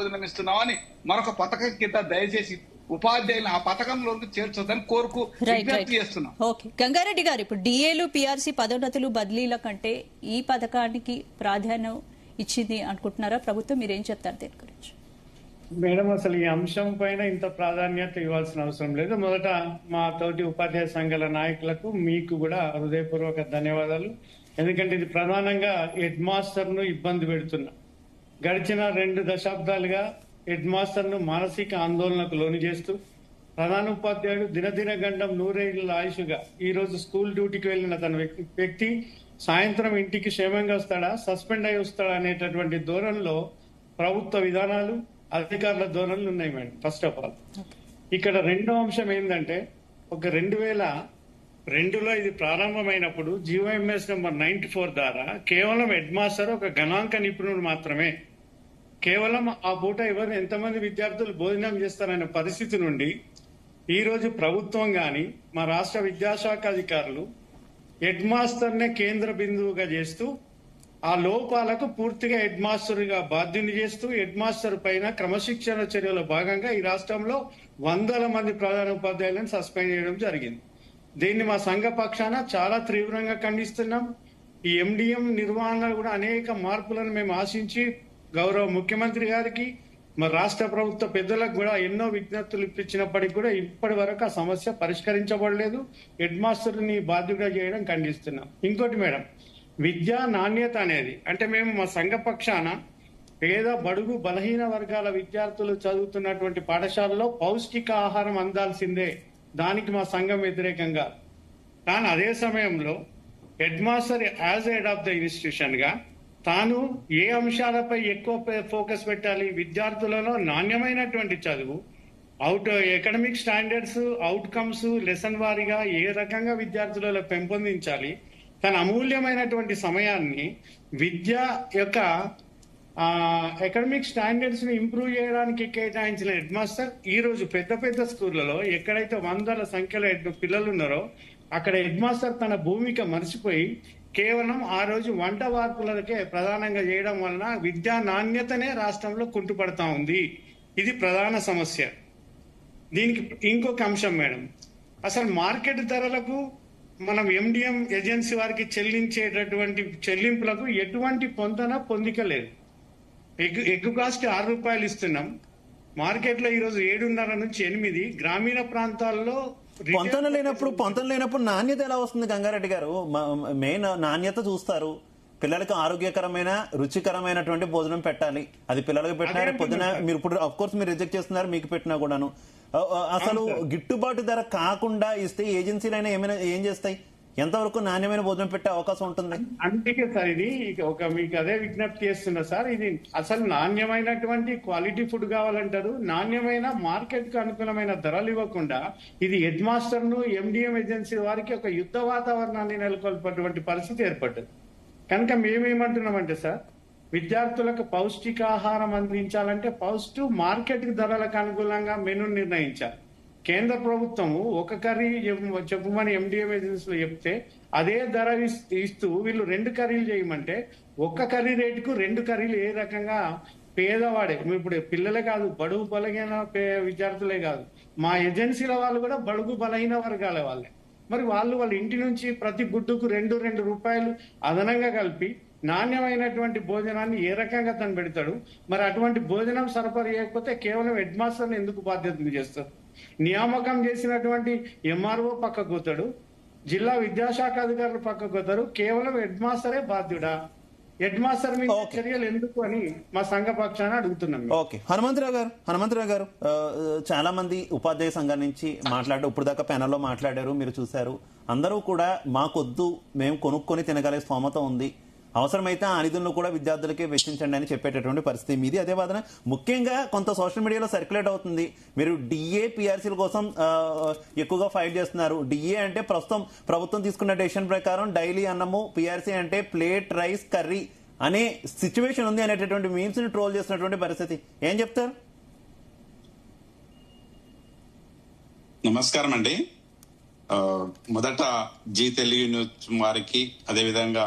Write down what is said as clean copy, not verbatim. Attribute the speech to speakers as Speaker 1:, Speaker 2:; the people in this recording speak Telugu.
Speaker 1: భోజనం ఇస్తున్నామని మరొక పథకం కింద దయచేసి ఉపాధ్యాయులను ఆ పథకంలోకి చేర్చొద్దని విజ్ఞప్తి చేస్తున్నాం.
Speaker 2: ఓకే గంగారెడ్డి గారు, ఇప్పుడు డిఏలు పిఆర్సీ పదోన్నతులు బదిలీల కంటే ఈ పథకానికి ప్రాధాన్యం ఇచ్చింది అనుకుంటున్నారా ప్రభుత్వం? మీరేం చెప్తారు దీని గురించి?
Speaker 3: మేడం, అసలు ఈ అంశం పైన ఇంత ప్రాధాన్యత ఇవ్వాల్సిన అవసరం లేదు. మొదట మా తోటి ఉపాధ్యాయ సంఘాల నాయకులకు మీకు కూడా హృదయపూర్వక ధన్యవాదాలు. ఎందుకంటే ఇది ప్రధానంగా హెడ్ మాస్టర్ ను ఇబ్బంది పెడుతున్నా. గడిచిన 2 దశాబ్దాలుగా హెడ్ మాస్టర్ ను మానసిక ఆందోళనకు లోను చేస్తూ ప్రధాన ఉపాధ్యాయుడు దినదిన గండం 100 ఏళ్ల ఆయుష్గా ఈ రోజు స్కూల్ డ్యూటీకి వెళ్లిన తన వ్యక్తి సాయంత్రం ఇంటికి క్షేమంగా వస్తాడా, సస్పెండ్ అయి వస్తాడా అనేటటువంటి ధోరణిలో ప్రభుత్వ విధానాలు, అధికారుల ధోరణులు ఉన్నాయి మేడం. ఫస్ట్ ఆఫ్ ఆల్ ఇక్కడ రెండో అంశం ఏంటంటే, ఒక 2002లో ఇది ప్రారంభమైనప్పుడు జిఓఎంఎస్ నెంబర్ 94 ద్వారా కేవలం హెడ్ మాస్టర్ ఒక గణాంక నిపుణుడు మాత్రమే, కేవలం ఆ పూట ఎవరు ఎంతమంది విద్యార్థులు భోజనం చేస్తారనే పరిస్థితి నుండి ఈ రోజు ప్రభుత్వం గాని మా రాష్ట్ర విద్యాశాఖ అధికారులు హెడ్ మాస్టర్ నే కేంద్ర బిందువుగా చేస్తూ ఆ లోపాలకు పూర్తిగా హెడ్ మాస్టర్ గా బాధ్యుని చేస్తూ హెడ్ మాస్టర్ పైన క్రమశిక్షణ చర్యల భాగంగా ఈ రాష్ట్రంలో 100ల మంది ప్రధాన ఉపాధ్యాయులను సస్పెండ్ చేయడం జరిగింది. దీన్ని మా సంఘ పక్షాన చాలా తీవ్రంగా ఖండిస్తున్నాం. ఈ ఎండిఎం నిర్వహణ కూడా అనేక మార్పులను మేము ఆశించి గౌరవ ముఖ్యమంత్రి గారికి, మా రాష్ట్ర ప్రభుత్వ పెద్దలకు కూడా ఎన్నో విజ్ఞప్తులు ఇప్పించినప్పటికీ కూడా ఇప్పటి వరకు ఆ సమస్య పరిష్కరించబడలేదు. హెడ్ మాస్టర్ని బాధ్యుగా చేయడం ఖండిస్తున్నాం. ఇంకోటి మేడం, విద్యా నాణ్యత అనేది అంటే మేము మా సంఘ పక్షాన పేద బడుగు బలహీన వర్గాల విద్యార్థులు చదువుతున్నటువంటి పాఠశాలలో పౌష్టిక ఆహారం అందాల్సిందే, దానికి మా సంఘం వ్యతిరేకంగా. కానీ అదే సమయంలో head master as head of the institution గా తాను ఏ అంశాలపై ఎక్కువ ఫోకస్ పెట్టాలి, విద్యార్థులలో నాణ్యమైనటువంటి చదువు, ఎకడమిక్ స్టాండర్డ్స్, అవుట్కమ్స్, లెసన్ వారీగా ఏ రకంగా విద్యార్థులలో పెంపొందించాలి, తన అమూల్యమైనటువంటి సమయాన్ని విద్య యొక్క అకాడమిక్ స్టాండర్డ్స్ ని ఇంప్రూవ్ చేయడానికి కేటాయించిన హెడ్ మాస్టర్ ఈ రోజు పెద్ద పెద్ద స్కూళ్లలో ఎక్కడైతే 100ల సంఖ్యలో పిల్లలు ఉన్నారో అక్కడ హెడ్ మాస్టర్ తన భూమిక మర్చిపోయి కేవలం ఆ రోజు వంట వార్పులకే ప్రధానంగా చేయడం వలన విద్యా నాణ్యతనే రాష్ట్రంలో కుంటుపడతా ఉంది. ఇది ప్రధాన సమస్య. దీనికి ఇంకొక అంశం మేడం, అసలు మార్కెట్ ధరలకు మనం ఎండిఎం ఏజెన్సీ వారికి చెల్లించేటటువంటి చెల్లింపులకు ఎటువంటి పొందిక లేదు. ఎగ్ కాస్ట్ 6 రూపాయలు ఇస్తున్నాం, మార్కెట్ లో ఈ రోజు 7.5 నుంచి 8. గ్రామీణ ప్రాంతాల్లో
Speaker 4: పొంతన లేనప్పుడు నాణ్యత ఎలా వస్తుంది? గంగారెడ్డి గారు, మెయిన్ నాణ్యత చూస్తారు. పిల్లలకు ఆరోగ్యకరమైన రుచికరమైనటువంటి భోజనం పెట్టాలి. అది పిల్లలకు పెట్టినారు పొద్దున, మీరు ఇప్పుడు అఫ్ కోర్స్ మీరు రిజెక్ట్ చేస్తున్నారు, మీకు పెట్టినా కూడాను. అసలు గిట్టుబాటు ధర కాకుండా ఇస్తే ఏజెన్సీలైనా ఏం చేస్తాయి? ఎంతవరకు నాణ్యమైన భోజనం పెట్టే అవకాశం ఉంటుంది?
Speaker 3: అందుకే సార్ ఇది మీకు అదే విజ్ఞప్తి చేస్తున్నా సార్. ఇది అసలు నాణ్యమైనటువంటి క్వాలిటీ ఫుడ్ కావాలంటారు, నాణ్యమైన మార్కెట్ కు అనుకూలమైన ధరలు ఇవ్వకుండా ఇది హెడ్ మాస్టర్ ను ఎండిఎం ఏజెన్సీ వారికి ఒక యుద్ధ వాతావరణాన్ని నెలకొల్పేటువంటి పరిస్థితి ఏర్పడ్డది. కనుక మేమేమంటున్నామంటే సార్, విద్యార్థులకు పౌష్టికాహారం అందించాలంటే ఫస్ట్ మార్కెట్ ధరలకు అనుకూలంగా మెనూ నిర్ణయించాలి. కేంద్ర ప్రభుత్వము ఒక కర్రీ చెప్పమని ఎండిఎం ఏజెన్సీలో చెప్తే అదే ధర ఇస్తూ వీళ్ళు 2 కర్రీలు చేయమంటే ఒక్క కర్రీ రేటుకు 2 కర్రీలు ఏ రకంగా పేదవాడే, ఇప్పుడు పిల్లలే కాదు, బడుగు బలహీన విద్యార్థులే కాదు, మా ఏజెన్సీల వాళ్ళు కూడా బడుగు బలహీన వర్గాల వాళ్ళే. మరి వాళ్ళ ఇంటి నుంచి ప్రతి గుడ్డుకు 2 రూపాయలు అదనంగా కలిపి నాణ్యమైనటువంటి భోజనాన్ని ఏ రకంగా తను పెడతాడు? మరి అటువంటి భోజనం సరఫరా చేయకపోతే కేవలం హెడ్ మాస్టర్ని ఎందుకు బాధ్యతలు చేస్తారు? నియామకం చేసినటువంటి ఎంఆర్ఓ పక్కకు పోతాడు, జిల్లా విద్యాశాఖ అధికారులు పక్కకు పోతారు, కేవలం హెడ్ మాస్టరే బాధ్యుడా? హెడ్ మాస్టర్ మీద చర్యలు ఎందుకు అని మా సంఘ పక్షాన అడుగుతున్నాం.
Speaker 4: ఓకే, హనుమంతరావు గారు చాలా మంది ఉపాధ్యాయ సంఘం నుంచి మాట్లాడారు, ఇప్పుడు దాకా ప్యానల్లో మాట్లాడారు, మీరు చూశారు. అందరూ కూడా మాకొద్దు, మేము కొనుక్కొని తినగలిగే స్తోమత ఉంది, అవసరమైతే ఆ నిధులను కూడా విద్యార్థులకే వెచ్చించండి అని చెప్పేటటువంటి పరిస్థితి మీది. అదే వాదన ముఖ్యంగా కొంత సోషల్ మీడియాలో సర్క్యులేట్ అవుతుంది. మీరు డిఏ పిఆర్సీల కోసం ఎక్కువగా ఫైట్ చేస్తున్నారు. డిఏ అంటే ప్రస్తుతం ప్రభుత్వం తీసుకున్న డెసిషన్ ప్రకారం డైలీ అన్నము, పిఆర్సీ అంటే ప్లేట్ రైస్ కర్రీ అనే సిచ్యువేషన్ ఉంది అనేటటువంటి మీమ్స్ ని ట్రోల్ చేస్తున్నటువంటి పరిస్థితి. ఏం చెప్తారు?
Speaker 5: నమస్కారం అండి. మొదట జీ తెలుగు న్యూస్ వారికి, అదేవిధంగా